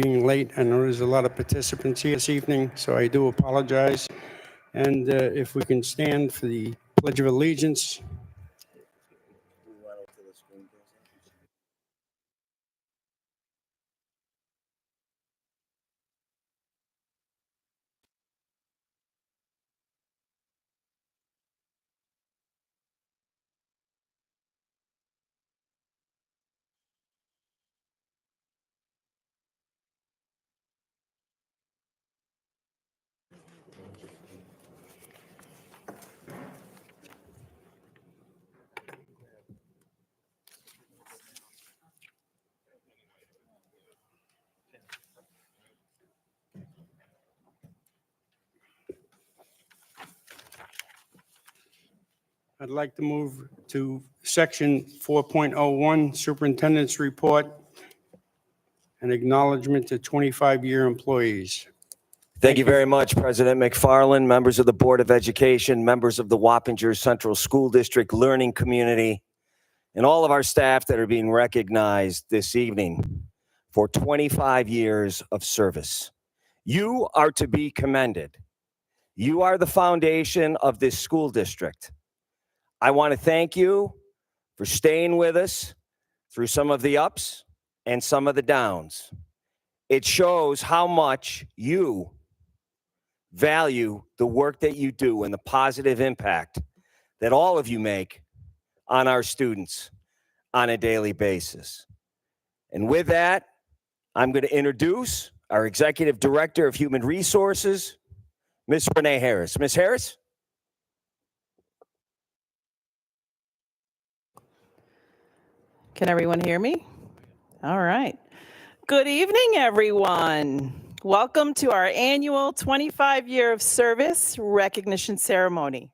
being late. I know there's a lot of participants here this evening, so I do apologize. And if we can stand for the Pledge of Allegiance. I'd like to move to section 4.01, Superintendent's Report, and acknowledgement to 25-year employees. Thank you very much, President McFarland, members of the Board of Education, members of the Wappinger Central School District learning community, and all of our staff that are being recognized this evening for 25 years of service. You are to be commended. You are the foundation of this school district. I want to thank you for staying with us through some of the ups and some of the downs. It shows how much you value the work that you do and the positive impact that all of you make on our students on a daily basis. And with that, I'm going to introduce our Executive Director of Human Resources, Ms. Renee Harris. Ms. Harris? Can everyone hear me? All right. Good evening, everyone. Welcome to our annual 25-year of service recognition ceremony.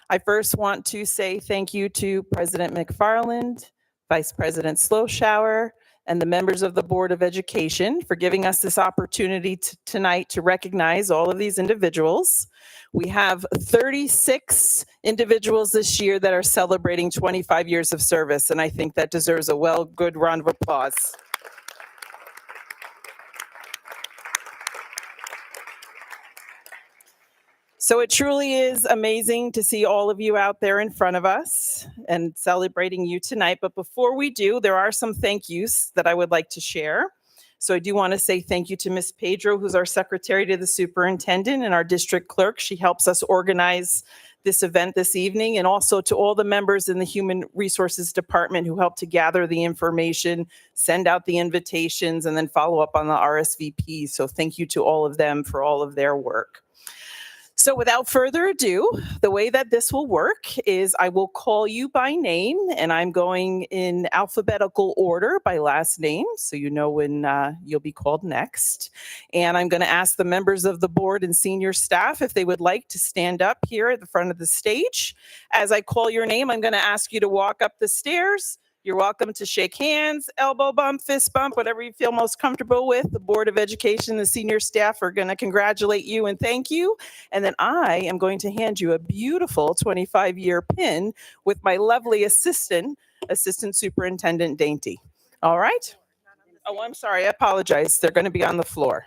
I first want to say thank you to President McFarland, Vice President Sloshower, and the members of the Board of Education for giving us this opportunity tonight to recognize all of these individuals. We have 36 individuals this year that are celebrating 25 years of service, and I think that deserves a good round of applause. So it truly is amazing to see all of you out there in front of us and celebrating you tonight. But before we do, there are some thank yous that I would like to share. So I do want to say thank you to Ms. Pedro, who's our secretary to the superintendent, and our district clerk. She helps us organize this event this evening, and also to all the members in the Human Resources Department who helped to gather the information, send out the invitations, and then follow up on the RSVP. So thank you to all of them for all of their work. So without further ado, the way that this will work is I will call you by name, and I'm going in alphabetical order by last name, so you know when you'll be called next. And I'm going to ask the members of the board and senior staff if they would like to stand up here at the front of the stage. As I call your name, I'm going to ask you to walk up the stairs. You're welcome to shake hands, elbow bump, fist bump, whatever you feel most comfortable with. The Board of Education, the senior staff are going to congratulate you and thank you. And then I am going to hand you a beautiful 25-year pin with my lovely Assistant Superintendent Dainty. All right? Oh, I'm sorry. I apologize. They're going to be on the floor.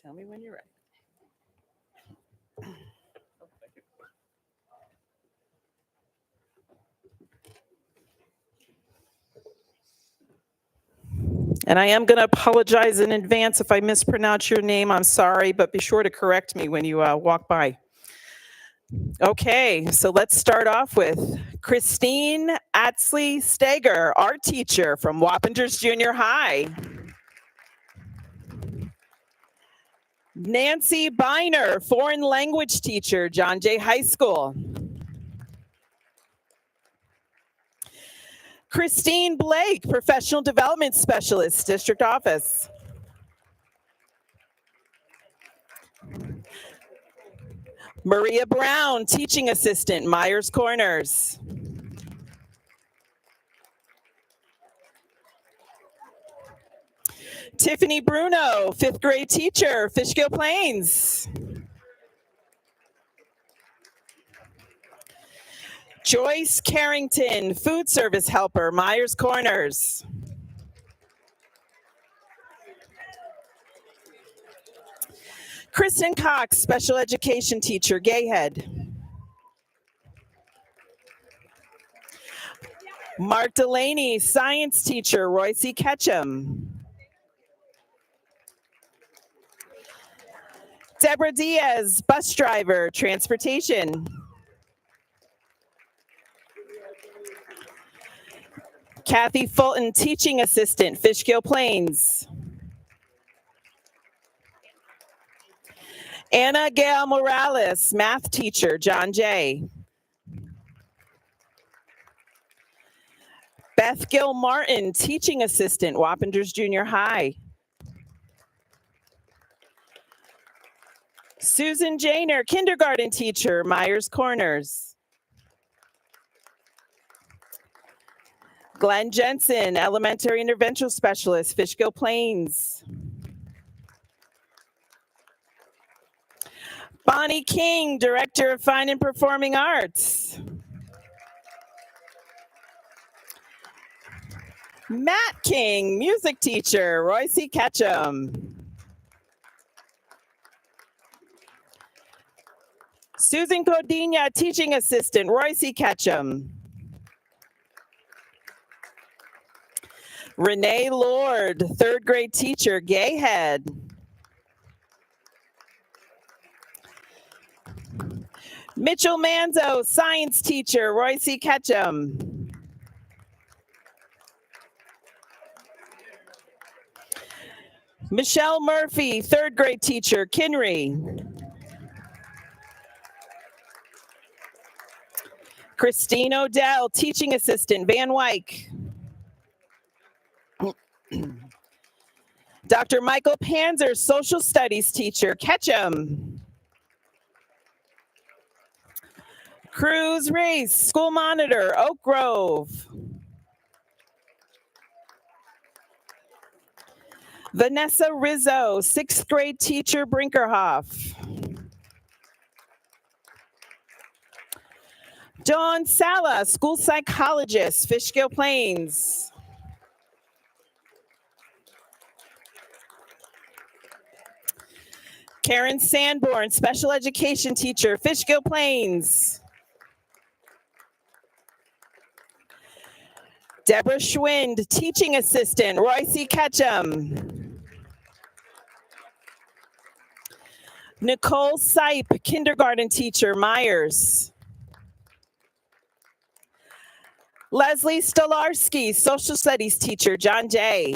Tell me when you're ready. And I am going to apologize in advance if I mispronounce your name. I'm sorry, but be sure to correct me when you walk by. Okay, so let's start off with Christine Atsley Steger, art teacher from Wappingers Junior High. Nancy Biner, foreign language teacher, John Jay High School. Christine Blake, Professional Development Specialist, District Office. Maria Brown, Teaching Assistant, Myers Corners. Tiffany Bruno, 5th grade teacher, Fishkill Plains. Joyce Carrington, food service helper, Myers Corners. Kristen Cox, special education teacher, Gayhead. Mark Delaney, science teacher, Royce Ketchum. Deborah Diaz, bus driver, transportation. Kathy Fulton, teaching assistant, Fishkill Plains. Anna Gail Morales, math teacher, John Jay. Beth Gill Martin, teaching assistant, Wappingers Junior High. Susan Janer, kindergarten teacher, Myers Corners. Glenn Jensen, elementary intervention specialist, Fishkill Plains. Bonnie King, director of fine and performing arts. Matt King, music teacher, Royce Ketchum. Susan Codina, teaching assistant, Royce Ketchum. Renee Lord, third grade teacher, Gayhead. Mitchell Manzo, science teacher, Royce Ketchum. Michelle Murphy, third grade teacher, Kinry. Christine Odell, teaching assistant, Van Wyck. Dr. Michael Panzer, social studies teacher, Ketchum. Cruz Race, school monitor, Oak Grove. Vanessa Rizzo, sixth grade teacher, Brinkerhoff. Dawn Sala, school psychologist, Fishkill Plains. Karen Sanborn, special education teacher, Fishkill Plains. Deborah Schwind, teaching assistant, Royce Ketchum. Nicole Sipe, kindergarten teacher, Myers. Leslie Stolarski, social studies teacher, John Jay.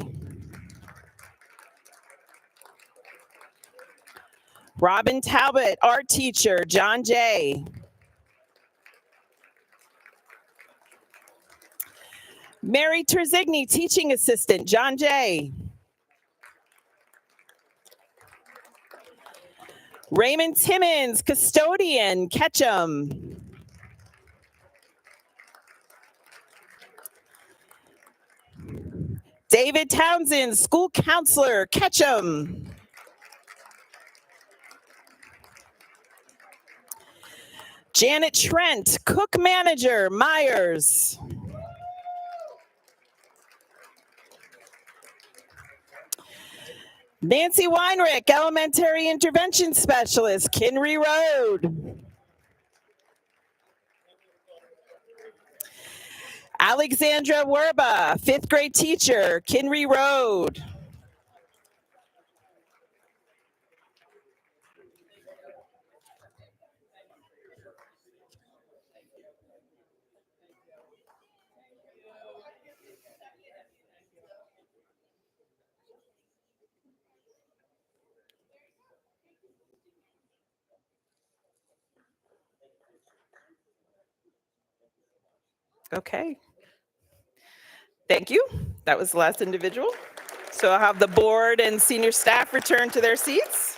Robin Talbot, art teacher, John Jay. Mary Terzigny, teaching assistant, John Jay. Raymond Timmons, custodian, Ketchum. David Townsend, school counselor, Ketchum. Janet Trent, cook manager, Myers. Nancy Weinrich, elementary intervention specialist, Kinry Road. Alexandra Werba, fifth grade teacher, Kinry Road. Okay. Thank you. That was the last individual. So I'll have the board and senior staff return to their seats.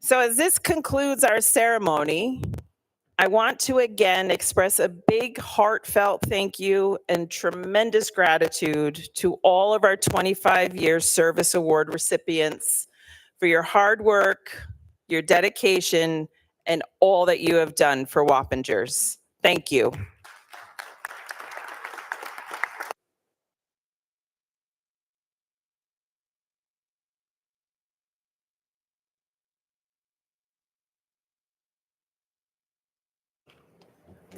So as this concludes our ceremony, I want to again express a big heartfelt thank you and tremendous gratitude to all of our 25-year service award recipients for your hard work, your dedication, and all that you have done for Wappingers. Thank you.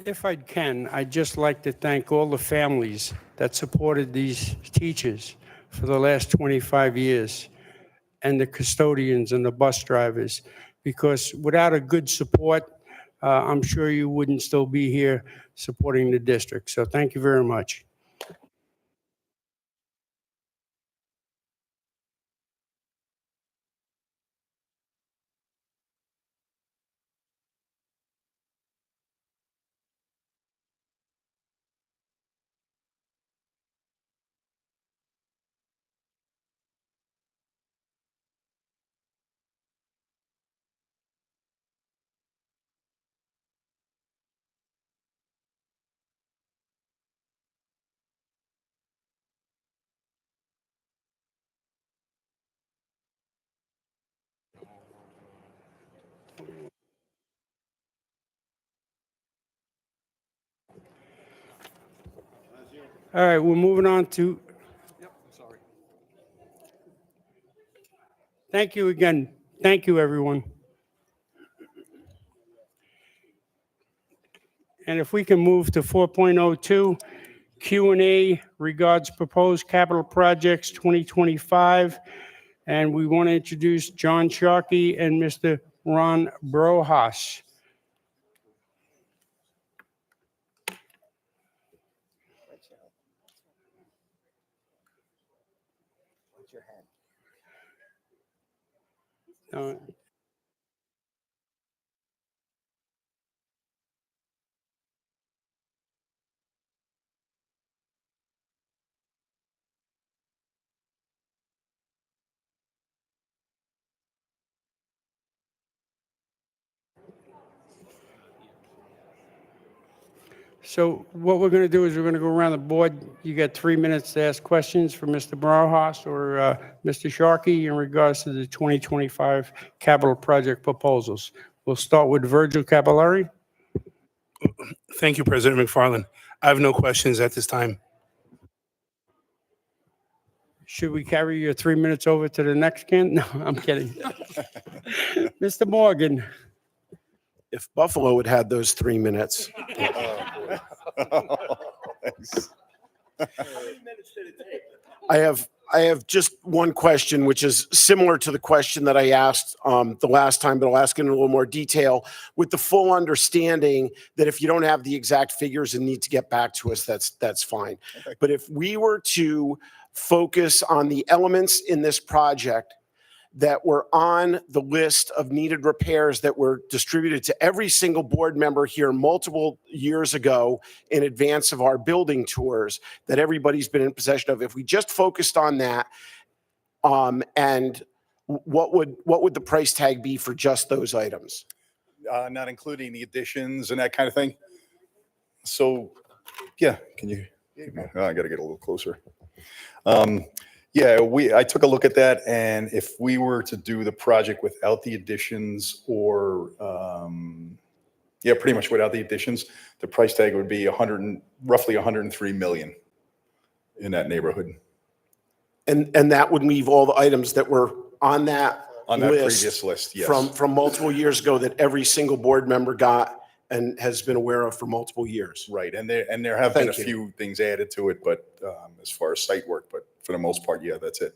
If I can, I'd just like to thank all the families that supported these teachers for the last 25 years, and the custodians and the bus drivers, because without a good support, I'm sure you wouldn't still be here supporting the district. So thank you very much. All right, we're moving on to. Thank you again. Thank you, everyone. And if we can move to 4.02, Q&A regards proposed capital projects 2025. And we want to introduce John Sharkey and Mr. Ron Brohas. So what we're going to do is we're going to go around the board. You got 3 minutes to ask questions for Mr. Brohas or Mr. Sharkey in regards to the 2025 capital project proposals. We'll start with Virgil Capillari. Thank you, President McFarland. I have no questions at this time. Should we carry your 3 minutes over to the next can? No, I'm kidding. Mr. Morgan. If Buffalo had had those 3 minutes. I have just one question, which is similar to the question that I asked the last time, but I'll ask it in a little more detail, with the full understanding that if you don't have the exact figures and need to get back to us, that's fine. Okay. But if we were to focus on the elements in this project that were on the list of needed repairs that were distributed to every single board member here multiple years ago in advance of our building tours that everybody's been in possession of. If we just focused on that, and what would the price tag be for just those items? Not including the additions and that kind of thing. So, yeah, can you? Oh, I got to get a little closer. Yeah, I took a look at that, and if we were to do the project without the additions, or pretty much without the additions, the price tag would be roughly 103 million in that neighborhood. And that would leave all the items that were on that previous list, yes, from multiple years ago that every single board member got and has been aware of for multiple years. Right, and there have been a few things added to it, but as far as site work, but for the most part, yeah, that's it.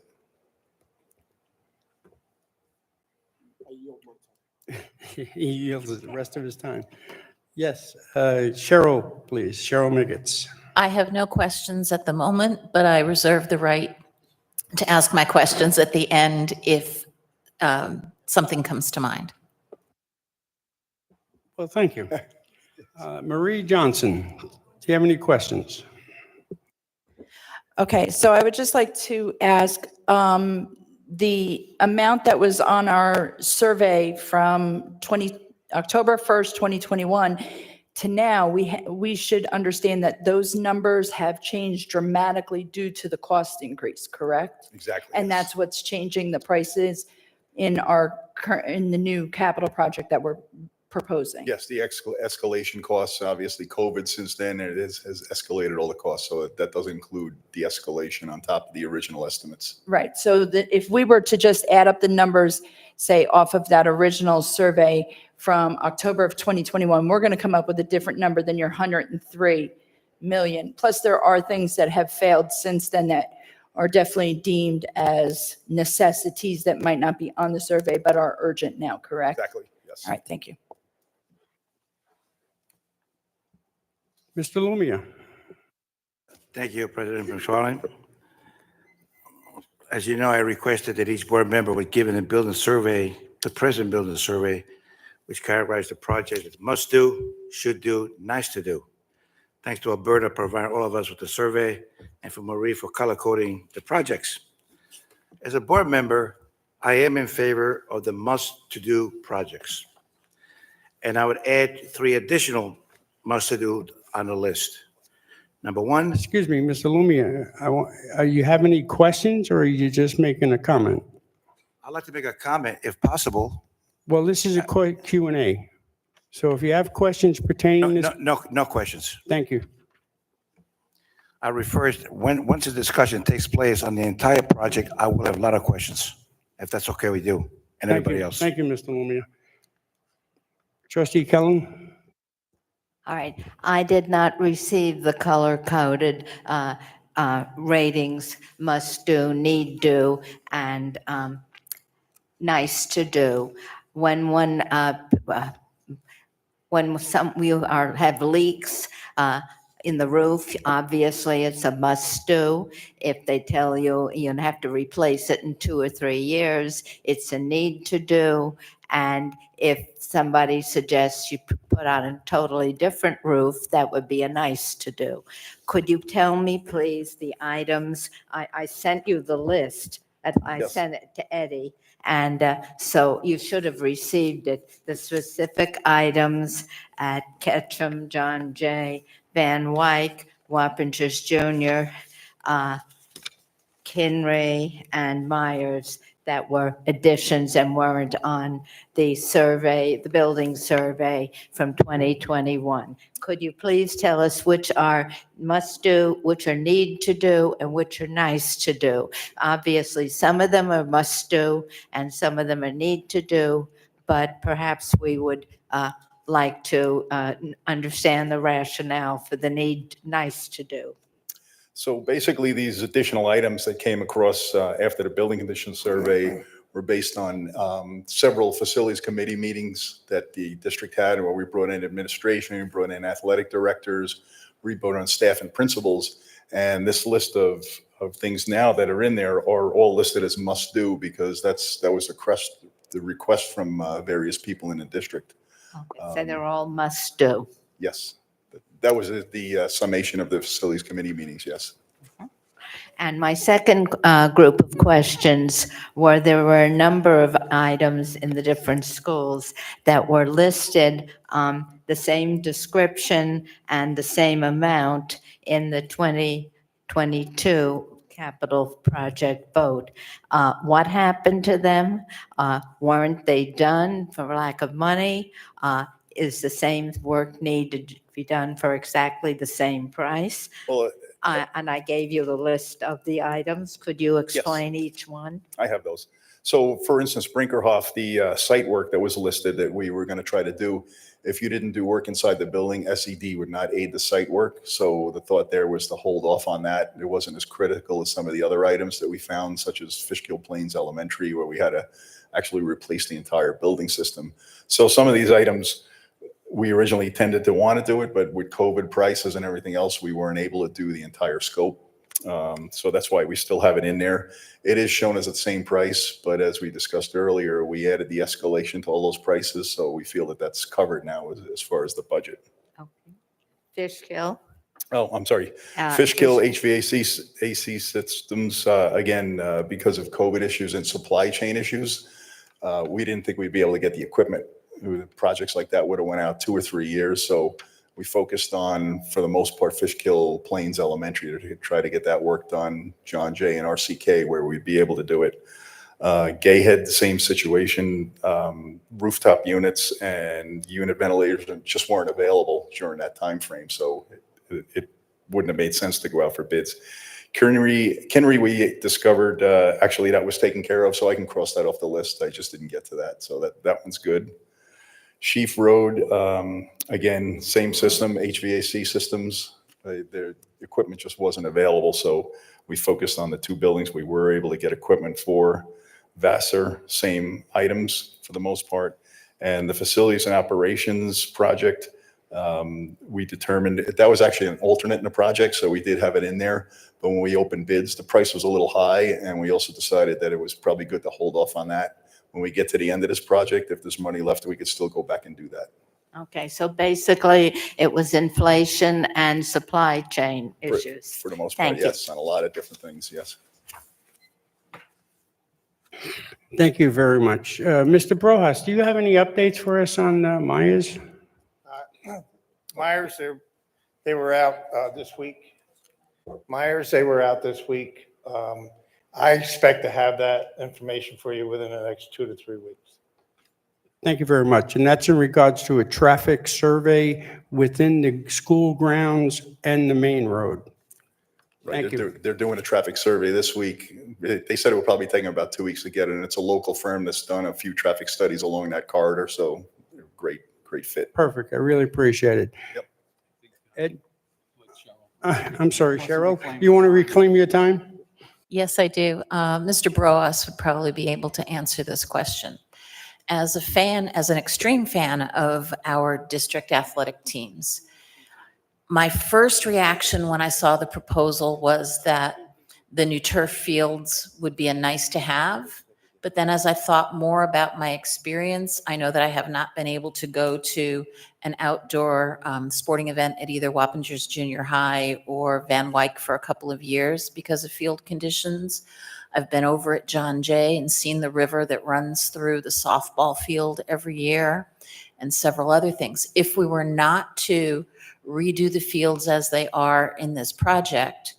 He yields the rest of his time. Yes, Cheryl, please. Cheryl Miggets. I have no questions at the moment, but I reserve the right to ask my questions at the end if something comes to mind. Well, thank you. Marie Johnson, do you have any questions? Okay, so I would just like to ask, the amount that was on our survey from October 1st, 2021 to now, we should understand that those numbers have changed dramatically due to the cost increase, correct? Exactly. And yes. that's what's changing the prices in our in the new capital project that we're proposing. Yes, the escalation costs, obviously COVID since then, has escalated all the costs. So that does include the escalation on top of the original estimates. Right. So that if we were to just add up the numbers, say off of that original survey from October of 2021, we're going to come up with a different number than your 103 million. Plus there are things that have failed since then that are definitely deemed as necessities that might not be on the survey, but are urgent now, correct? Exactly, yes. All right, thank you. Mr. Lumia. Thank you, President McFarland. As you know, I requested that each board member would give and build a survey, the present building survey, which categorized the project as must do, should do, nice to do. Thanks to Alberta for providing all of us with the survey and for Marie for color coding the projects. As a board member, I am in favor of the must to do projects. And I would add 3 additional must to do on the list. Number 1, Excuse me, Mr. Lumia, are you have any questions or are you just making a comment? I'd like to make a comment if possible. Well, this is a quick Q&A. So if you have questions pertaining to this, No questions. thank you. I refer, once the discussion takes place on the entire project, I will have a lot of questions, if that's okay with you and Thank everybody you. else. Thank you, Mr. Lumia. Trustee Kellen? All right, I did not receive the color-coded ratings, must do, need do, and nice to do. When have leaks in the roof, obviously it's a must do. If they tell you you have to replace it in 2 or 3 years, it's a need to do. And if somebody suggests you put on a totally different roof, that would be a nice to do. Could you tell me, please, the items? I sent you the list. I Yes. sent it to Eddie. And so you should have received it. The specific items at Ketchum, John Jay, Van Wyck, Wappingers Jr., Kinray, and Myers that were additions and weren't on the survey, the building survey from 2021. Could you please tell us which are must do, which are need to do, and which are nice to do? Obviously, some of them are must do and some of them are need to do, but perhaps we would like to understand the rationale for the need, nice to do. So basically, these additional items that came across after the building condition survey were based on several facilities committee meetings that the district had, where we brought in administration, we brought in athletic directors, we brought on staff and principals. And this list of things now that are in there are all listed as must do, because that was the request from various people in the district. Okay, so they're all must do. Yes, that was the summation of the facilities committee meetings, yes. And my second group of questions were, there were a number of items in the different schools that were listed, the same description and the same amount in the 2022 capital project vote. What happened to them? Weren't they done for lack of money? Is the same work needed to be done for exactly the same price? Well, And I gave you the list of the items. Could you explain each one? I have those. So for instance, Brinkerhoff, the site work that was listed that we were going to try to do, if you didn't do work inside the building, SED would not aid the site work. So the thought there was to hold off on that. It wasn't as critical as some of the other items that we found, such as Fishkill Plains Elementary, where we had to actually replace the entire building system. So some of these items, we originally tended to want to do it, but with COVID prices and everything else, we weren't able to do the entire scope. So that's why we still have it in there. It is shown as the same price, but as we discussed earlier, we added the escalation to all those prices. So we feel that that's covered now as far as the budget. Okay. Fishkill. Oh, I'm sorry. uh, Fishkill Fish- HVAC AC systems, again, because of COVID issues and supply chain issues, we didn't think we'd be able to get the equipment. Projects like that would have went out 2 or 3 years. So we focused on, for the most part, Fishkill Plains Elementary to try to get that work done, John Jay and RCK, where we'd be able to do it. Gayhead, the same situation. Rooftop units and unit ventilators just weren't available during that time frame, so it wouldn't have made sense to go out for bids. Kinry, we discovered, actually that was taken care of, so I can cross that off the list. I just didn't get to that, so that one's good. Sheaf Road, again, same system, HVAC systems. Their equipment just wasn't available, so we focused on the two buildings we were able to get equipment for. Vassar, same items for the most part. And the facilities and operations project, we determined that was actually an alternate in the project, so we did have it in there. But when we opened bids, the price was a little high, and we also decided that it was probably good to hold off on that. When we get to the end of this project, if there's money left, we could still go back and do that. Okay, so basically it was inflation and supply chain issues. For the most part, Thank you. yes, on a lot of different things, yes. Thank you very much. Mr. Brohus, do you have any updates for us on Myers? Myers, they were out this week. Myers, they were out this week. I expect to have that information for you within the next 2 to 3 weeks. Thank you very much. And that's in regards to a traffic survey within the school grounds and the main road. Right, Thank you. they're doing a traffic survey this week. They said it will probably take them about 2 weeks to get it, and it's a local firm that's done a few traffic studies along that corridor, so great fit. Perfect. I really appreciate it. Yep. Ed? I'm sorry, Cheryl, you want to reclaim your time? Yes, I do. Mr. Broas would probably be able to answer this question. As a fan, as an extreme fan of our district athletic teams, my first reaction when I saw the proposal was that the new turf fields would be a nice to have. But then as I thought more about my experience, I know that I have not been able to go to an outdoor sporting event at either Wappingers Junior High or Van Wyck for a couple of years because of field conditions. I've been over at John Jay and seen the river that runs through the softball field every year and several other things. If we were not to redo the fields as they are in this project,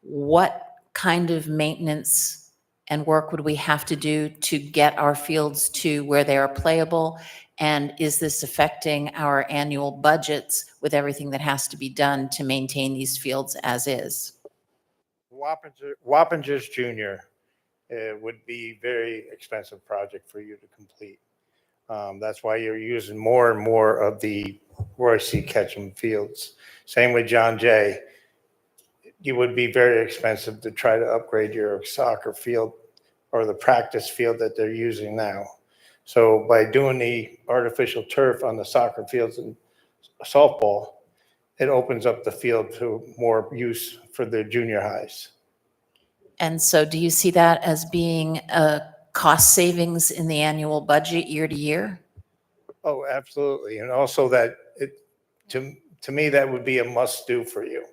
what kind of maintenance and work would we have to do to get our fields to where they are playable? And is this affecting our annual budgets with everything that has to be done to maintain these fields as is? Wappingers Junior would be very expensive project for you to complete. That's why you're using more and more of the Roy C. Ketchum fields. Same with John Jay. It would be very expensive to try to upgrade your soccer field or the practice field that they're using now. So by doing the artificial turf on the soccer fields and softball, it opens up the field to more use for the junior highs. And so do you see that as being a cost savings in the annual budget year to year? Oh, absolutely. And also that to me, that would be a must do for you.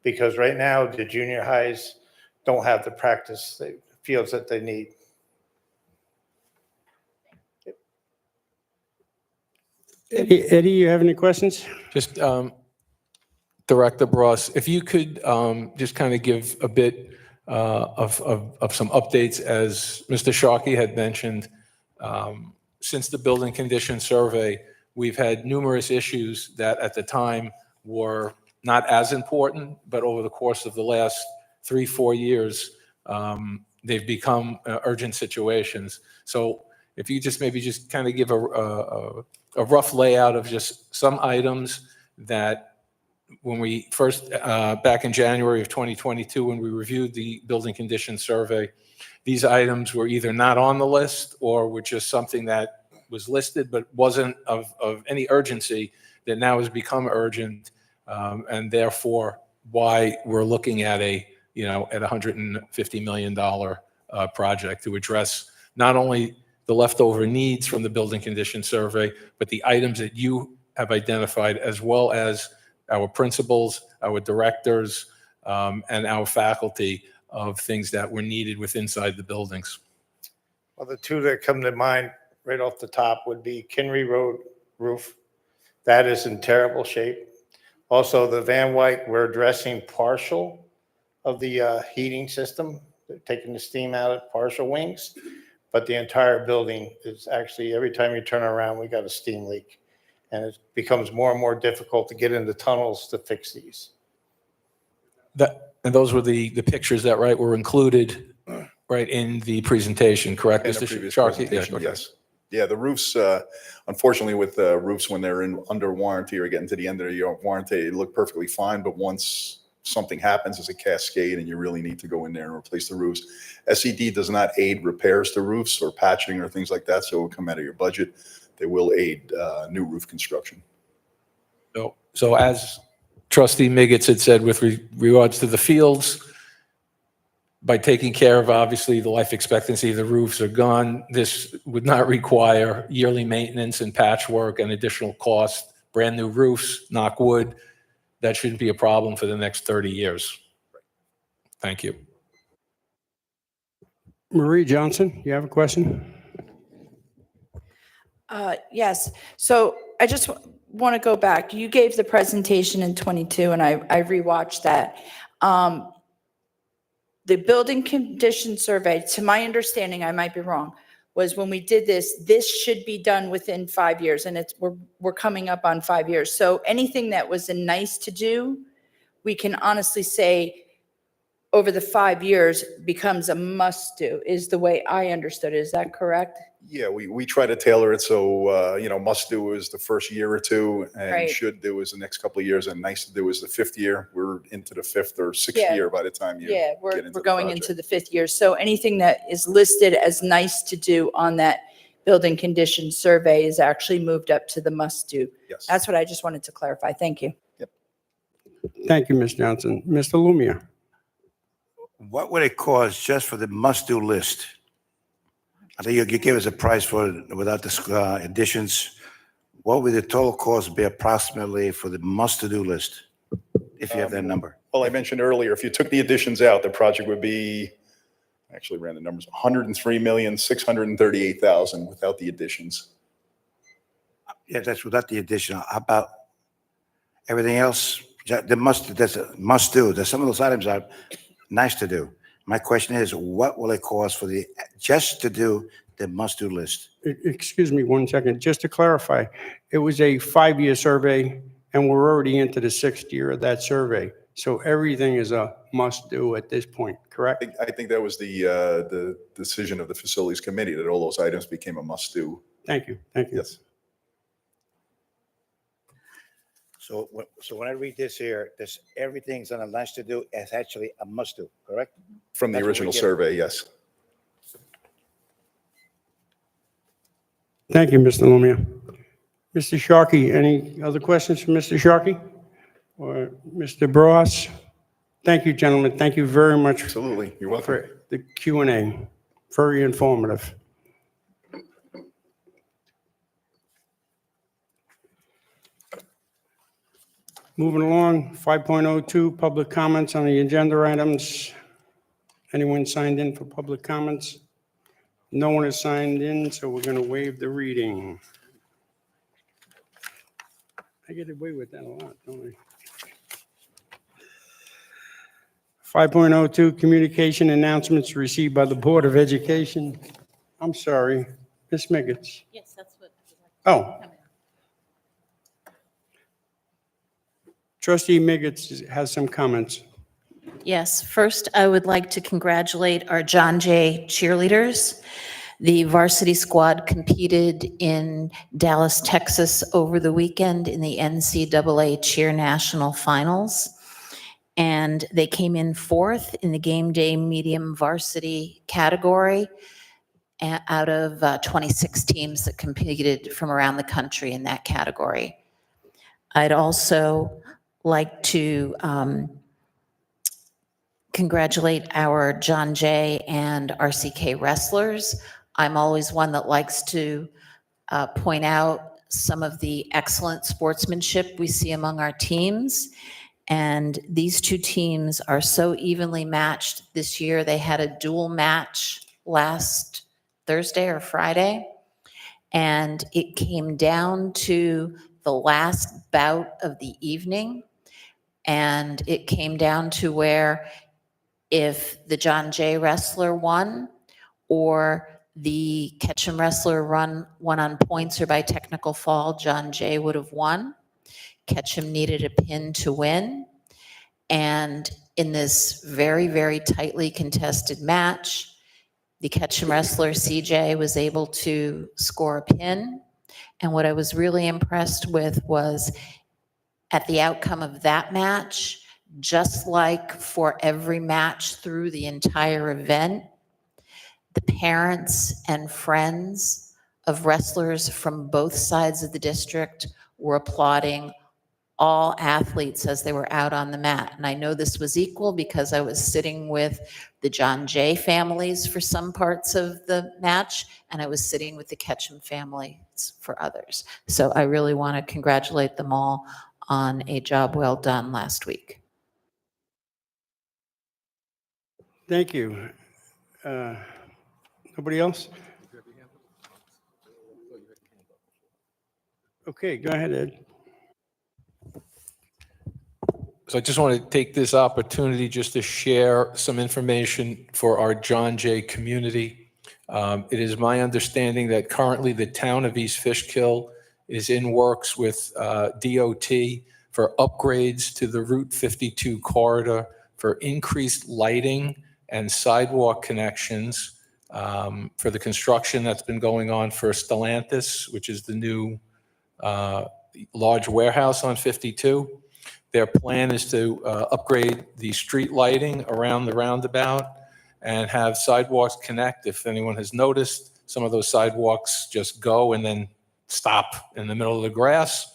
Because right now the junior highs don't have the practice fields that they need. Eddie, you have any questions? Just Director Bross, if you could just kind of give a bit of some updates, as Mr. Sharkey had mentioned, since the building condition survey, we've had numerous issues that at the time were not as important, but over the course of the last 3-4 years, they've become urgent situations. So if you just maybe just kind of give a rough layout of just some items that when we first, back in January of 2022, when we reviewed the building condition survey, these items were either not on the list or were just something that was listed but wasn't of any urgency, that now has become urgent, and therefore why we're looking at at $150 million project to address not only the leftover needs from the building condition survey, but the items that you have identified, as well as our principals, our directors, and our faculty, of things that were needed with inside the buildings. Well, the two that come to mind right off the top would be Kinry Road roof. That is in terrible shape. Also, the Van Wyck, we're addressing partial of the heating system They're taking the steam out of partial wings, but the entire building is actually, every time you turn around, we got a steam leak. And it becomes more and more difficult to get into tunnels to fix these. And those were the pictures that, right, were included, right, in the presentation, correct? In the Mr. previous Sharkey? presentation, okay. yes. Yeah, the roofs, unfortunately with roofs, when they're under warranty or getting to the end of your warranty, they look perfectly fine. But once something happens, it's a cascade and you really need to go in there and replace the roofs. SED does not aid repairs to roofs or patching or things like that, so it will come out of your budget. They will aid new roof construction. So as Trustee Miggets had said with regards to the fields, by taking care of, obviously, the life expectancy of the roofs are gone, this would not require yearly maintenance and patchwork and additional cost. Brand new roofs, knock wood, that shouldn't be a problem for the next 30 years. Thank you. Marie Johnson, you have a question? Yes. So I just want to go back. You gave the presentation in 22, and I rewatched that. The building condition survey, to my understanding, I might be wrong, was when we did this, this should be done within 5 years, and we're coming up on 5 years. So anything that was a nice to do, we can honestly say over the 5 years becomes a must do, is the way I understood it. Is that correct? Yeah, we try to tailor it so, must do is the first year or two, and Right. should do is the next couple of years, and nice to do is the fifth year. We're into the fifth or sixth Yeah. year by the time you Yeah, get we're into the going project. into the 5th year. So anything that is listed as nice to do on that building condition survey is actually moved up to the must do. Yes. That's what I just wanted to clarify. Thank you. Thank you, Ms. Johnson. Mr. Lumia? What would it cost just for the must-do list? I think you gave us a price for it without the additions. What would the total cost be approximately for the must-to-do list, if you have that number? Well, I mentioned earlier, if you took the additions out, the project would be, I actually ran the numbers, 103,638,000 without the additions. Yeah, that's without the addition. How about everything else? That's a must-do. There's some of those items are nice to do. My question is, what will it cost for just to do the must-do list? Excuse me 1 second. Just to clarify, it was a 5-year survey, and we're already into the 6th year of that survey. So everything is a must-do at this point, correct? I think that was the decision of the facilities committee, that all those items became a must-do. Thank you. Thank you. Yes. So when I read this here, everything's on a nice to do. It's actually a must do, correct? From the That's what we original get. survey, yes. Thank you, Mr. Lumia. Mr. Sharkey, any other questions for Mr. Sharkey or Mr. Bros? Thank you, gentlemen. Thank you very much Absolutely. You're welcome. for the Q&A. Very informative. Moving along, 5.02, public comments on the agenda items. Anyone signed in for public comments? No one has signed in, so we're going to waive the reading. I get away with that a lot, don't I? 5.02, communication announcements received by the Board of Education. I'm sorry, Ms. Miggets. Yes, that's what. Oh. Trustee Miggets has some comments. Yes, first, I would like to congratulate our John Jay cheerleaders. The varsity squad competed in Dallas, Texas over the weekend in the NCAA Cheer National Finals. And they came in 4th in the game day medium varsity category out of 26 teams that competed from around the country in that category. I'd also like to congratulate our John Jay and RCK wrestlers. I'm always one that likes to point out some of the excellent sportsmanship we see among our teams. And these two teams are so evenly matched this year. They had a dual match last Thursday or Friday, and it came down to the last bout of the evening. And it came down to where if the John Jay wrestler won or the Ketchum wrestler won on points or by technical fall, John Jay would have won. Ketchum needed a pin to win. And in this very, very tightly contested match, the Ketchum wrestler, CJ, was able to score a pin. And what I was really impressed with was at the outcome of that match, just like for every match through the entire event, the parents and friends of wrestlers from both sides of the district were applauding all athletes as they were out on the mat. And I know this was equal because I was sitting with the John Jay families for some parts of the match, and I was sitting with the Ketchum families for others. So I really want to congratulate them all on a job well done last week. Thank you. Nobody else? Okay, go ahead, Ed. So I just want to take this opportunity just to share some information for our John Jay community. It is my understanding that currently the town of East Fishkill is in works with DOT for upgrades to the Route 52 corridor for increased lighting and sidewalk connections for the construction that's been going on for Stellantis, which is the new large warehouse on 52. Their plan is to upgrade the street lighting around the roundabout and have sidewalks connect. If anyone has noticed, some of those sidewalks just go and then stop in the middle of the grass.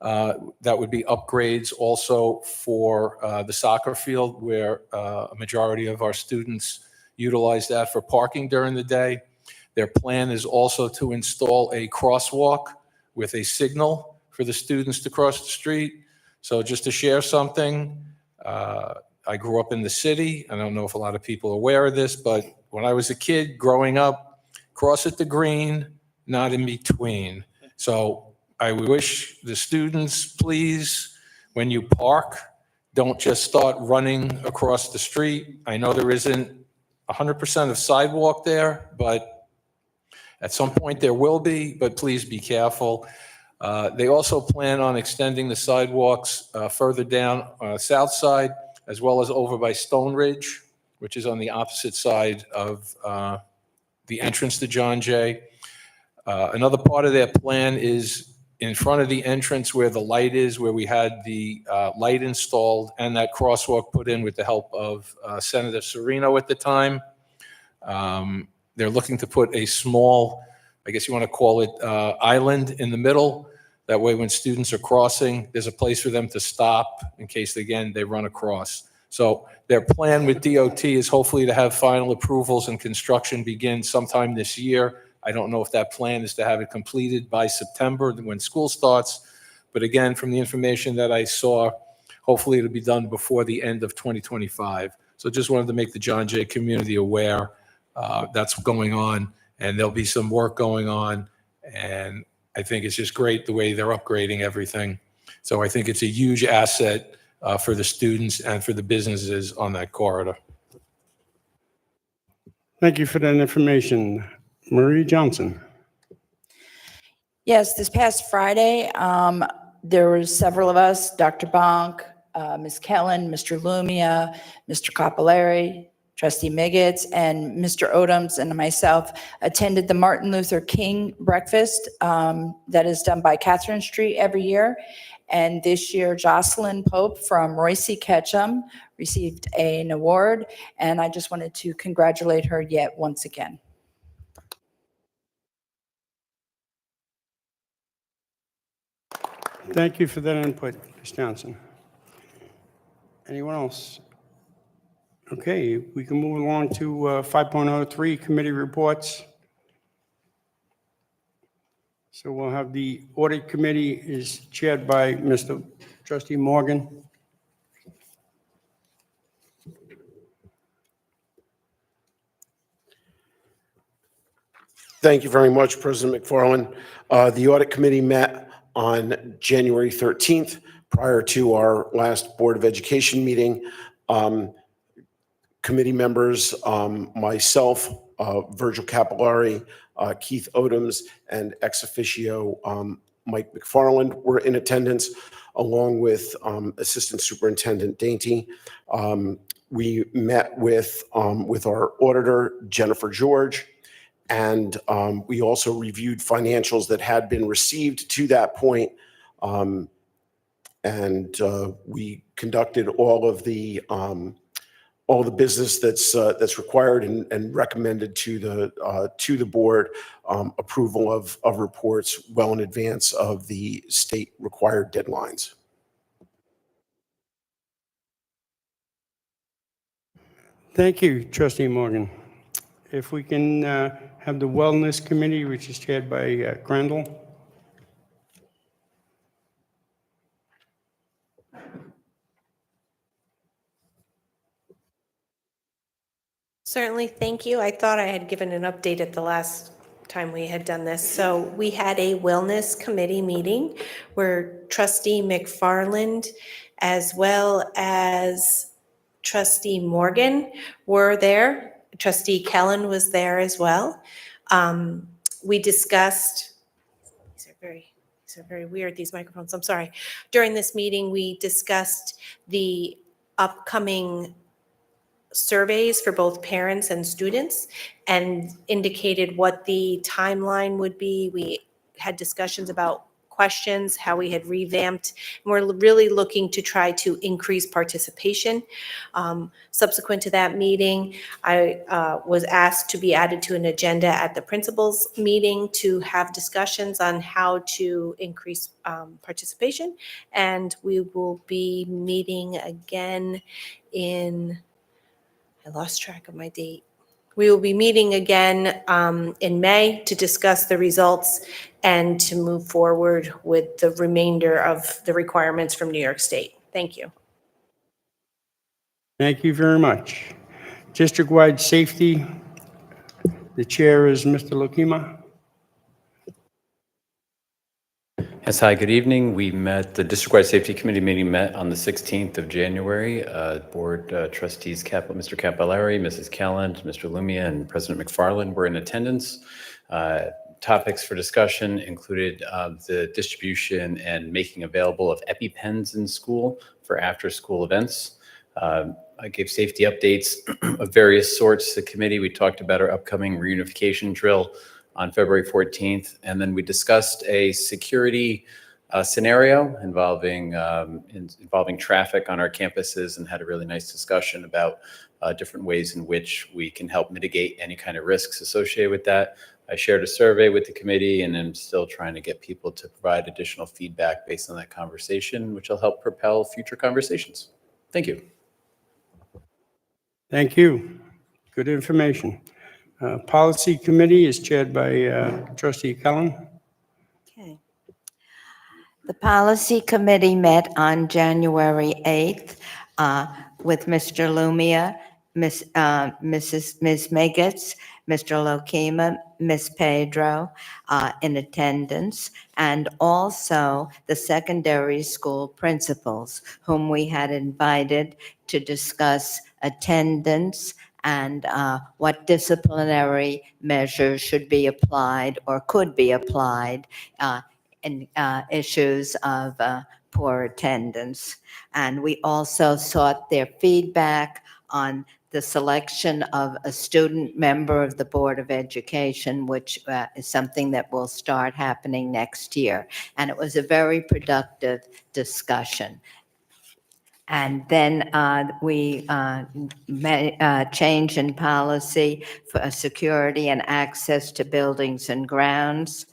That would be upgrades also for the soccer field, where a majority of our students utilize that for parking during the day. Their plan is also to install a crosswalk with a signal for the students to cross the street. So just to share something, I grew up in the city. I don't know if a lot of people are aware of this, but when I was a kid growing up, cross at the green, not in between. So I wish the students, please, when you park, don't just start running across the street. I know there isn't 100% of sidewalk there, but at some point there will be, but please be careful. They also plan on extending the sidewalks further down south side, as well as over by Stone Ridge, which is on the opposite side of the entrance to John Jay. Another part of their plan is in front of the entrance where the light is, where we had the light installed and that crosswalk put in with the help of Senator Serino at the time. They're looking to put a small, I guess you want to call it island in the middle. That way when students are crossing, there's a place for them to stop in case, again, they run across. So their plan with DOT is hopefully to have final approvals and construction begin sometime this year. I don't know if that plan is to have it completed by September when school starts. But again, from the information that I saw, hopefully it'll be done before the end of 2025. So just wanted to make the John Jay community aware that's going on, and there'll be some work going on. And I think it's just great the way they're upgrading everything. So I think it's a huge asset for the students and for the businesses on that corridor. Thank you for that information. Marie Johnson. Yes, this past Friday, there were several of us, Dr. Bonk, Ms. Kellen, Mr. Lumia, Mr. Capillari, Trustee Miggets, and Mr. Odoms and myself attended the Martin Luther King breakfast that is done by Catherine Street every year. And this year, Jocelyn Pope from Royce Ketchum received an award, and I just wanted to congratulate her yet once again. Thank you for that input, Ms. Johnson. Anyone else? Okay, we can move along to 5.03 committee reports. So we'll have the audit committee is chaired by Mr. Trustee Morgan. Thank you very much, President McFarland. The audit committee met on January 13th prior to our last Board of Education meeting. committee members, myself, Virgil Capillari, Keith Odoms, and ex officio Mike McFarland were in attendance, along with Assistant Superintendent Dainty. We met with our auditor, Jennifer George, and we also reviewed financials that had been received to that point. We conducted all the business that's required and recommended to the board approval of reports well in advance of the state required deadlines. Thank you, Trustee Morgan. If we can have the Wellness Committee, which is chaired by Crandall. Certainly, thank you. I thought I had given an update at the last time we had done this. So we had a wellness committee meeting where Trustee McFarland as well as Trustee Morgan were there. Trustee Kellen was there as well. We discussed, these are very weird, these microphones, I'm sorry. During this meeting, we discussed the upcoming surveys for both parents and students and indicated what the timeline would be. We had discussions about questions, how we had revamped. And we're really looking to try to increase participation. Subsequent to that meeting, I was asked to be added to an agenda at the principals meeting to have discussions on how to increase participation. And we will be meeting again I lost track of my date. We will be meeting again in May to discuss the results and to move forward with the remainder of the requirements from New York State. Thank you. Thank you very much. District-wide safety, the chair is Mr. Lokima. Yes, hi, good evening. The District-wide Safety Committee meeting met on the 16th of January. Board trustees, Mr. Capillari, Mrs. Calland, Mr. Lumia, and President McFarland were in attendance. Topics for discussion included the distribution and making available of EpiPens in school for after-school events. I gave safety updates of various sorts to the committee. We talked about our upcoming reunification drill on February 14th. And then we discussed a security scenario involving traffic on our campuses and had a really nice discussion about different ways in which we can help mitigate any kind of risks associated with that. I shared a survey with the committee and I'm still trying to get people to provide additional feedback based on that conversation, which will help propel future conversations. Thank you. Thank you. Good information. Policy Committee is chaired by Trustee Cullen. Okay. The Policy Committee met on January 8th with Mr. Lumia, Ms. Megitz, Mr. Lokima, Ms. Pedro in attendance, and also the secondary school principals, whom we had invited to discuss attendance and what disciplinary measures should be applied or could be applied in issues of poor attendance. And we also sought their feedback on the selection of a student member of the Board of Education, which is something that will start happening next year. And it was a very productive discussion. And then we made change in policy for security and access to buildings and grounds,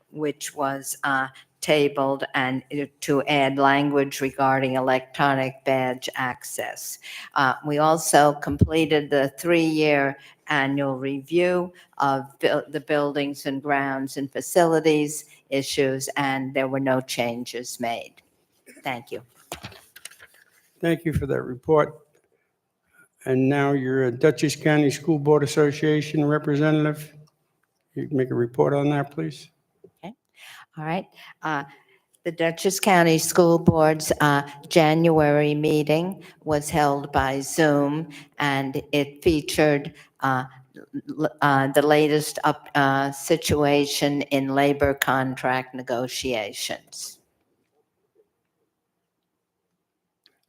which was tabled, and to add language regarding electronic badge access. We also completed the 3-year annual review of the buildings and grounds and facilities issues, and there were no changes made. Thank you. Thank you for that report. And now you're a Dutchess County School Board Association representative. You can make a report on that, please. Okay. All right. The Dutchess County School Board's January meeting was held by Zoom, and it featured the latest situation in labor contract negotiations.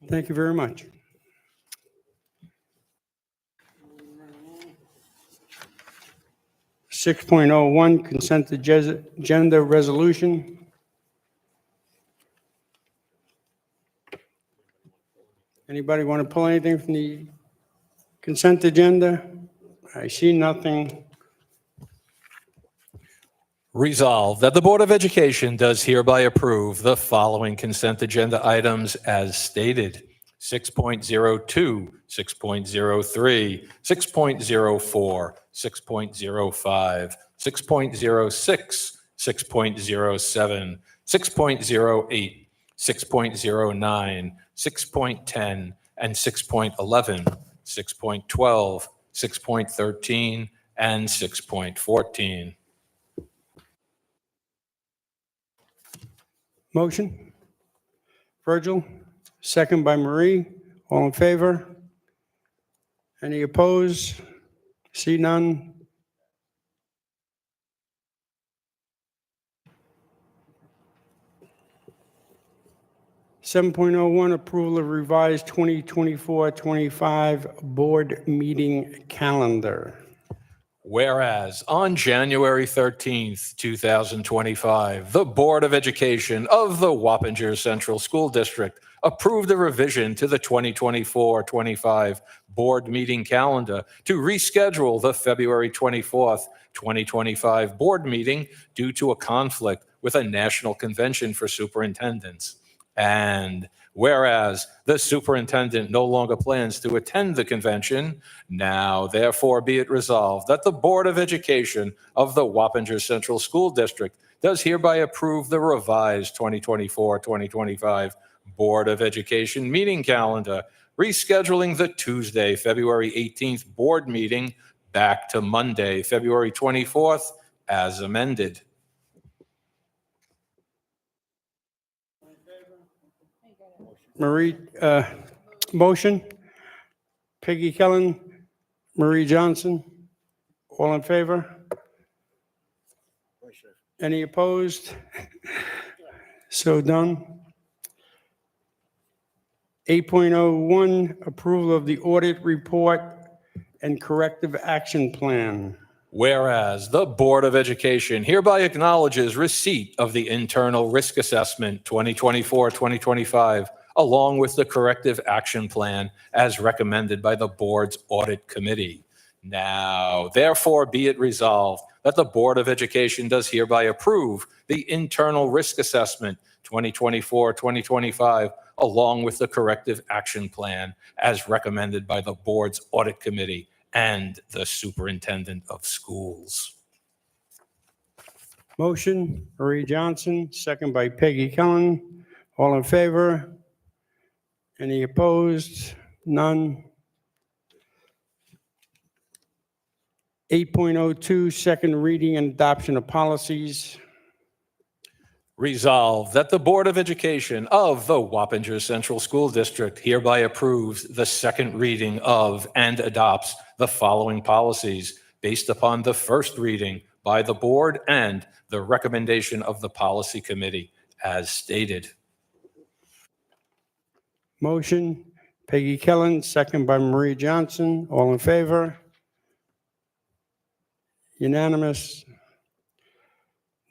Thank you very much. Six point oh one, consent agenda resolution. Anybody want to pull anything from the consent agenda? I see nothing. Resolved that the Board of Education does hereby approve the following consent agenda items as stated. 6.02, 6.03, 6.04, 6.05, 6.06, 6.07, 6.08, 6.09, 6.10, and 6.11, 6.12, 6.13, and 6.14. Motion? Virgil, second by Marie. All in favor? Any opposed? See none? Seven point oh one, approval of revised 2024-25 board meeting calendar. Whereas on January 13th, 2025, the Board of Education of the Wappinger Central School District approved a revision to the 2024-25 board meeting calendar to reschedule the February 24th, 2025 board meeting due to a conflict with a national convention for superintendents. And whereas the superintendent no longer plans to attend the convention, now therefore be it resolved that the Board of Education of the Wappinger Central School District does hereby approve the revised 2024-2025 Board of Education meeting calendar, rescheduling the Tuesday, February 18th board meeting back to Monday, February 24th, as amended. Marie, motion? Peggy Kellen, Marie Johnson. All in favor? Any opposed? So done. 8.01, approval of the audit report and corrective action plan. Whereas the Board of Education hereby acknowledges receipt of the internal risk assessment 2024-2025, along with the corrective action plan as recommended by the board's audit committee. Now, therefore, be it resolved that the Board of Education does hereby approve the internal risk assessment 2024-2025, along with the corrective action plan as recommended by the board's audit committee and the superintendent of schools. Motion, Marie Johnson, second by Peggy Kellen. All in favor? Any opposed? None. 8.02, second reading and adoption of policies. Resolved that the Board of Education of the Wappinger Central School District hereby approves the second reading of and adopts the following policies based upon the first reading by the board and the recommendation of the policy committee as stated. Motion, Peggy Kellen, second by Marie Johnson. All in favor? Unanimous.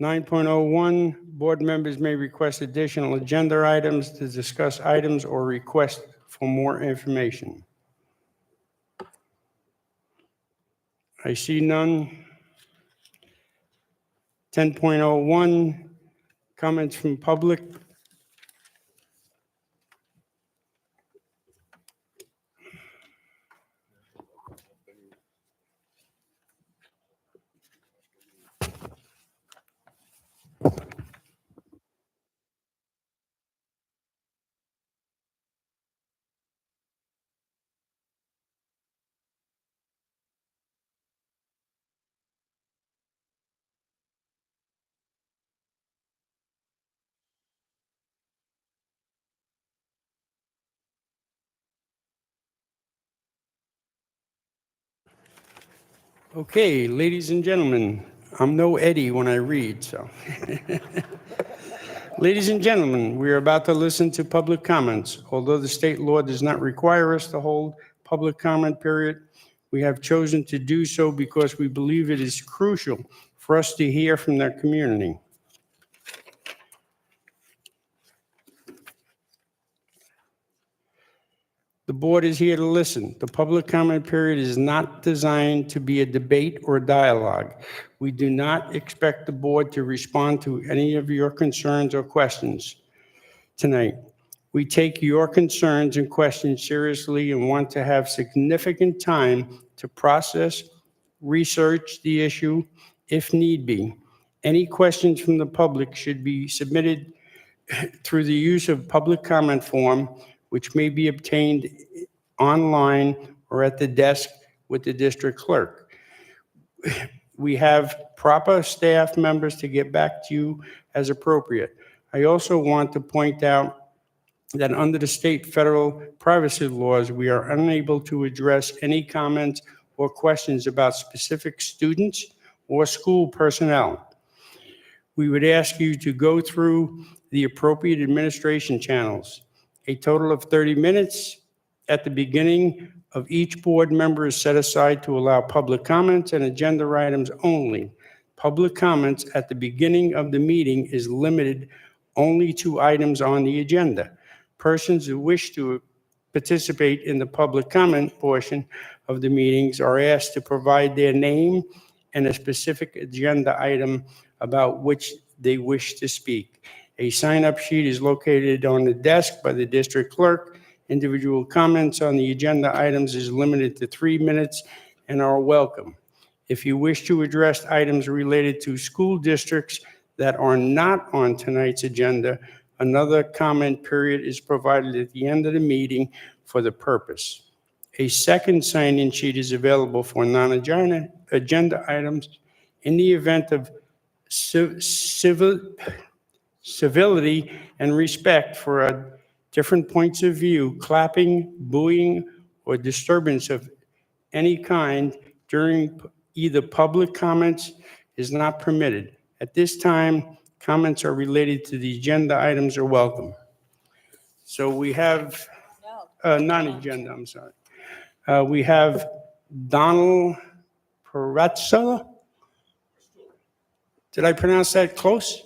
9.01, board members may request additional agenda items to discuss items or request for more information. I see none. 10.01, comments from public. Okay, ladies and gentlemen, I'm no Eddie when I read, so. Ladies and gentlemen, we are about to listen to public comments. Although the state law does not require us to hold public comment period, we have chosen to do so because we believe it is crucial for us to hear from their community. The board is here to listen. The public comment period is not designed to be a debate or dialogue. We do not expect the board to respond to any of your concerns or questions tonight. We take your concerns and questions seriously and want to have significant time to process, research the issue if need be. Any questions from the public should be submitted through the use of public comment form, which may be obtained online or at the desk with the district clerk. We have proper staff members to get back to you as appropriate. I also want to point out that under the state federal privacy laws, we are unable to address any comments or questions about specific students or school personnel. We would ask you to go through the appropriate administration channels. A total of 30 minutes at the beginning of each board member is set aside to allow public comments and agenda items only. Public comments at the beginning of the meeting is limited only to items on the agenda. Persons who wish to participate in the public comment portion of the meetings are asked to provide their name and a specific agenda item about which they wish to speak. A sign-up sheet is located on the desk by the district clerk. Individual comments on the agenda items is limited to 3 minutes and are welcome. If you wish to address items related to school districts that are not on tonight's agenda, another comment period is provided at the end of the meeting for the purpose. A second sign-in sheet is available for non-agenda items in the event of civility and respect for different points of view. Clapping, booing, or disturbance of any kind during either public comments is not permitted. At this time, comments are related to the agenda items are welcome. So we have, non-agenda, I'm sorry. We have Donald Perazza. Did I pronounce that close?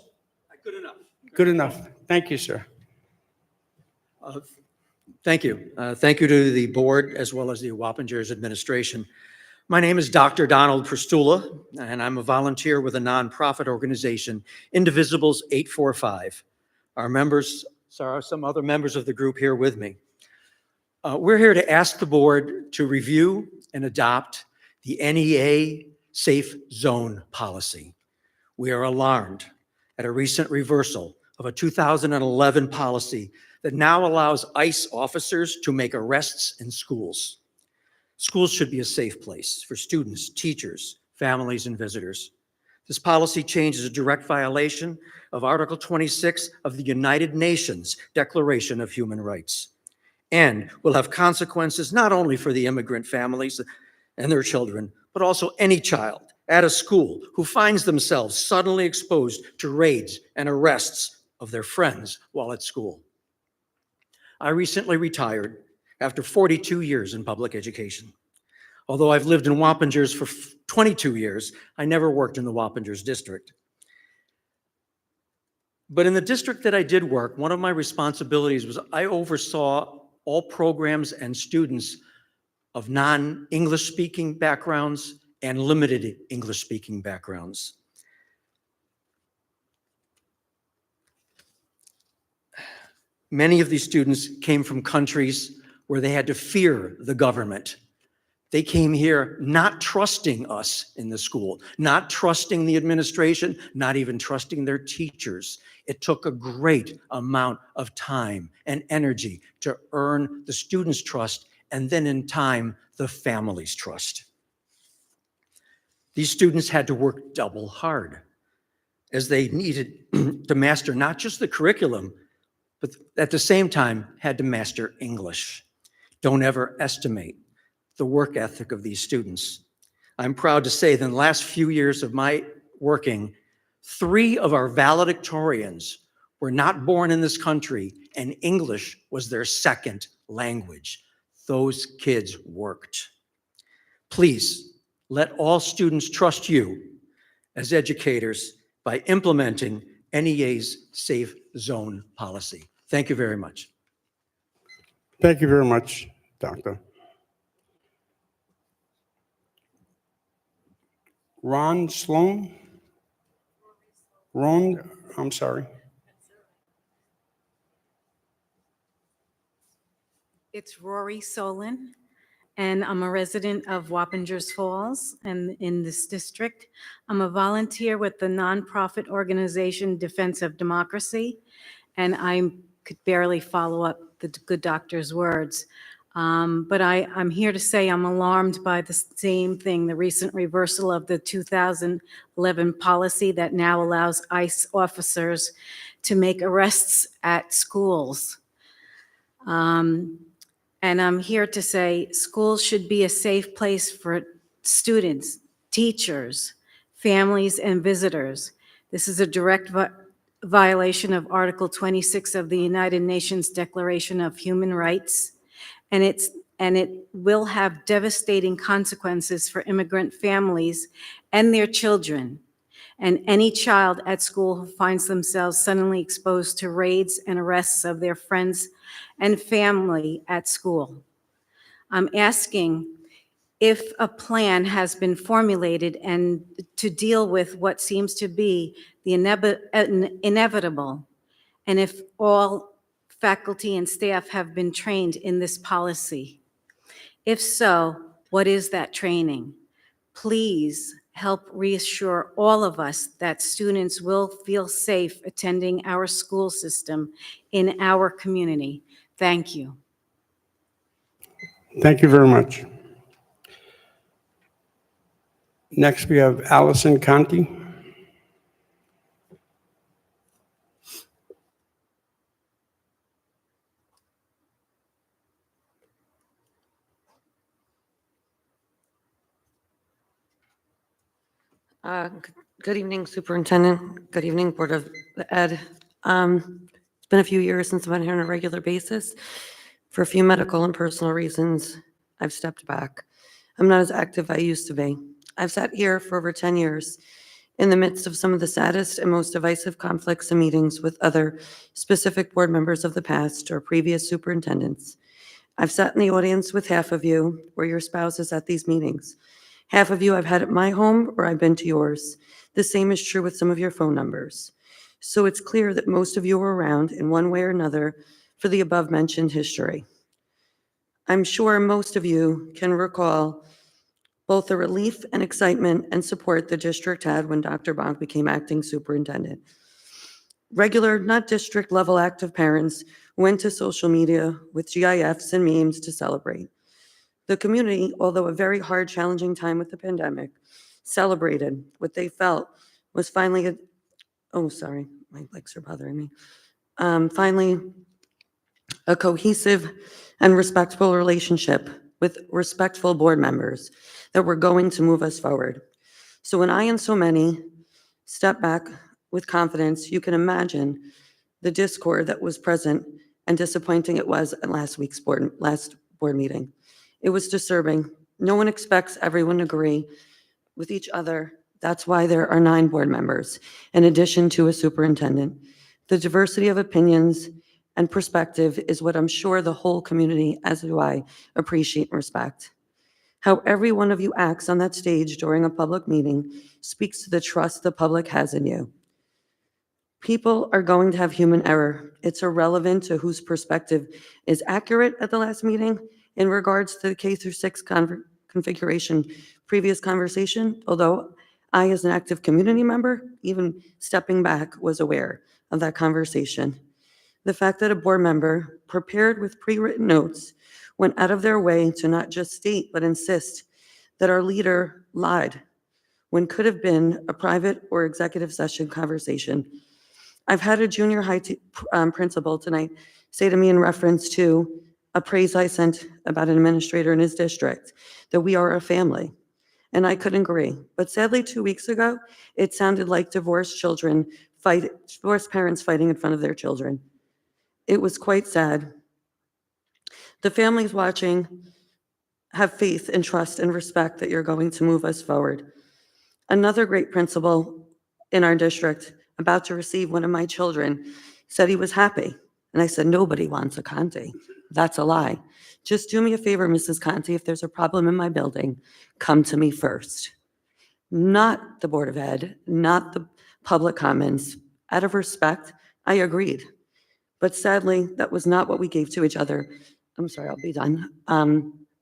Good enough. Good enough. Thank you, sir. Thank you. Thank you to the board as well as the Wappingers administration. My name is Dr. Donald Pristula, and I'm a volunteer with a nonprofit organization, Indivisibles 845. Our members, some other members of the group here with me. We're here to ask the board to review and adopt the NEA Safe Zone policy. We are alarmed at a recent reversal of a 2011 policy that now allows ICE officers to make arrests in schools. Schools should be a safe place for students, teachers, families, and visitors. This policy change is a direct violation of Article 26 of the United Nations Declaration of Human Rights, and will have consequences not only for the immigrant families and their children, but also any child at a school who finds themselves suddenly exposed to raids and arrests of their friends while at school. I recently retired after 42 years in public education. Although I've lived in Wappingers for 22 years, I never worked in the Wappingers district. But in the district that I did work, one of my responsibilities was I oversaw all programs and students of non-English speaking backgrounds and limited English speaking backgrounds. Many of these students came from countries where they had to fear the government. They came here not trusting us in the school, not trusting the administration, not even trusting their teachers. It took a great amount of time and energy to earn the students' trust, and then in time, the family's trust. These students had to work double hard as they needed to master not just the curriculum, but at the same time had to master English. Don't ever estimate the work ethic of these students. I'm proud to say that in the last few years of my working, 3 of our valedictorians were not born in this country, and English was their second language. Those kids worked. Please let all students trust you as educators by implementing NEA's Safe Zone policy. Thank you very much. Thank you very much, Doctor. Ron Sloan? Ron, I'm sorry. It's Rory Solon, and I'm a resident of Wappingers Falls and in this district. I'm a volunteer with the nonprofit organization Defense of Democracy, and I could barely follow up the good doctor's words. But I'm here to say I'm alarmed by the same thing, the recent reversal of the 2011 policy that now allows ICE officers to make arrests at schools. And I'm here to say schools should be a safe place for students, teachers, families, and visitors. This is a direct violation of Article 26 of the United Nations Declaration of Human Rights, and it will have devastating consequences for immigrant families and their children, and any child at school who finds themselves suddenly exposed to raids and arrests of their friends and family at school. I'm asking if a plan has been formulated and to deal with what seems to be the inevitable, and if all faculty and staff have been trained in this policy. If so, what is that training? Please help reassure all of us that students will feel safe attending our school system in our community. Thank you. Thank you very much. Next, we have Allison Conti. Good evening, Superintendent. Good evening, Board of Ed. It's been a few years since I've been here on a regular basis. For a few medical and personal reasons, I've stepped back. I'm not as active as I used to be. I've sat here for over 10 years in the midst of some of the saddest and most divisive conflicts and meetings with other specific board members of the past or previous superintendents. I've sat in the audience with half of you or your spouses at these meetings. Half of you I've had at my home or I've been to yours. The same is true with some of your phone numbers. So it's clear that most of you were around in one way or another for the above-mentioned history. I'm sure most of you can recall both the relief and excitement and support the district had when Dr. Bonk became acting superintendent. Regular, not district-level active parents went to social media with GIFs and memes to celebrate. The community, although a very hard, challenging time with the pandemic, celebrated what they felt was finally sorry, my legs are bothering me. Finally, a cohesive and respectful relationship with respectful board members that were going to move us forward. So when I and so many step back with confidence, you can imagine the discord that was present and disappointing it was at last board meeting. It was disturbing. No one expects everyone to agree with each other. That's why there are 9 board members, in addition to a superintendent. The diversity of opinions and perspective is what I'm sure the whole community, as do I, appreciate and respect. How every one of you acts on that stage during a public meeting speaks to the trust the public has in you. People are going to have human error. It's irrelevant to whose perspective is accurate at the last meeting in regards to the K through 6 configuration previous conversation, although I, as an active community member, even stepping back, was aware of that conversation. The fact that a board member prepared with pre-written notes went out of their way to not just state but insist that our leader lied when could have been a private or executive session conversation. I've had a junior high principal tonight say to me in reference to a praise I sent about an administrator in his district, that we are a family. And I couldn't agree. But sadly, 2 weeks ago, it sounded like divorced parents fighting in front of their children. It was quite sad. The families watching have faith and trust and respect that you're going to move us forward. Another great principal in our district, about to receive one of my children, said he was happy. And I said, nobody wants a Conti. That's a lie. Just do me a favor, Mrs. Conti, if there's a problem in my building, come to me first. Not the Board of Ed, not the public comments. Out of respect, I agreed. But sadly, that was not what we gave to each other. I'm sorry, I'll be done.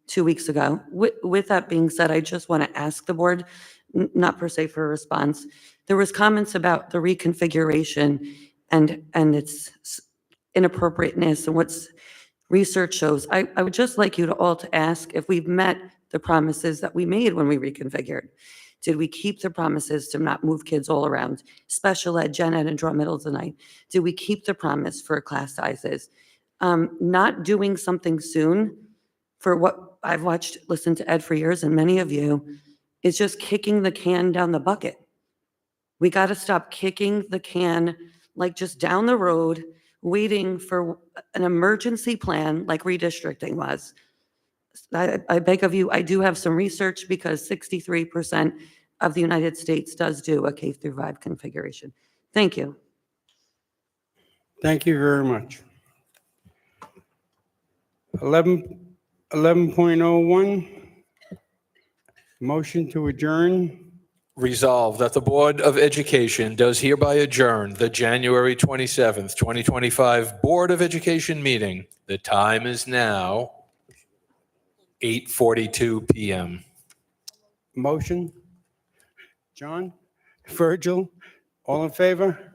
2 weeks ago. With that being said, I just want to ask the board, not per se for a response. There was comments about the reconfiguration and its inappropriateness and what's research shows. I would just like you to all to ask if we've met the promises that we made when we reconfigured. Did we keep the promises to not move kids all around? Special ed, gen ed, and draw middle tonight. Did we keep the promise for class sizes? Not doing something soon for what I've listened to Ed for years, and many of you, is just kicking the can down the bucket. We got to stop kicking the can like just down the road, waiting for an emergency plan like redistricting was. I beg of you, I do have some research because 63% of the United States does do a K through 5 configuration. Thank you. Thank you very much. 11.01, motion to adjourn. Resolved that the Board of Education does hereby adjourn the January 27th, 2025 Board of Education meeting. The time is now 8:42 p.m. Motion. John? Virgil? All in favor?